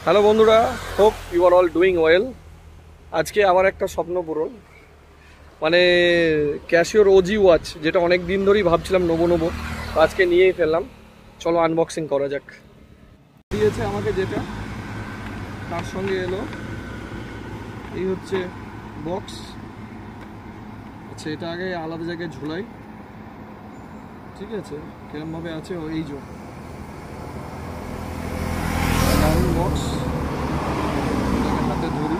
Hello বন্ধুরা, hope you are all doing well. আজকে আমার একটা স্বপ্ন পূরণ, মানে ক্যাশিওর ওজি ওয়াচ, যেটা অনেক দিন ধরেই ভাবছিলাম নেবো, আজকে নিয়েই ফেললাম। চলো আনবক্সিং করা যাক। দিয়েছে আমাকে যেটা, তার সঙ্গে এলো এই হচ্ছে বক্স। আচ্ছা, এটা আগে আলাদা জায়গায় ঝুলাই, ঠিক আছে? কিরমভাবে আছে এই যে দারুণ বক্স, হাতে ধরি।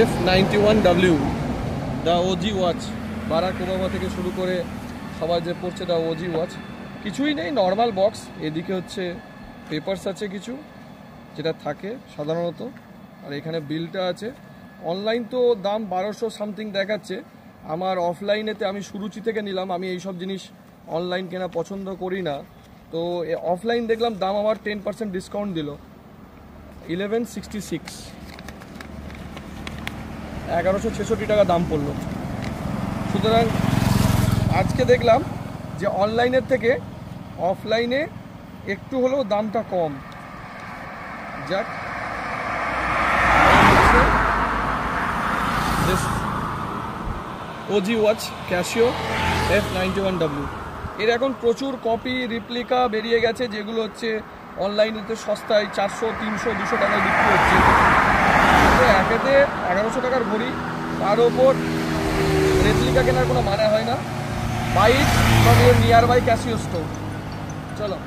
F91W the OG watch, Barack Obama থেকে শুরু করে সবাই যে পড়ছে দ্য ওজি ওয়াচ। কিছুই নেই, নর্মাল বক্স। এদিকে হচ্ছে পেপারস আছে কিছু, যেটা থাকে সাধারণত, আর এখানে বিলটা আছে। অনলাইন তো দাম 1200 সামথিং দেখাচ্ছে। আমার অফলাইনেতে আমি সুরুচি থেকে নিলাম, আমি এইসব জিনিস অনলাইন কেনা পছন্দ করি না। তো অফলাইন দেখলাম দাম আমার 10% ডিসকাউন্ট দিল, 1166, 1166 টাকা দাম পড়লো। সুতরাং আজকে দেখলাম যে অনলাইনের থেকে অফলাইনে একটু হলেও দামটা কম। যাক, ওজি ওয়াচ ক্যাশিও F91W, এর এখন প্রচুর কপি রিপ্লিকা বেরিয়ে গেছে, যেগুলো হচ্ছে অনলাইনেতে সস্তায় 400, 300, 200 টাকায় বিক্রি হচ্ছে। একেতে 1100 টাকার ঘড়ি, তার ওপর রেপ্লিকা কেনার কোনো মানে হয় না। Buy it from your nearby Casio store. চলো।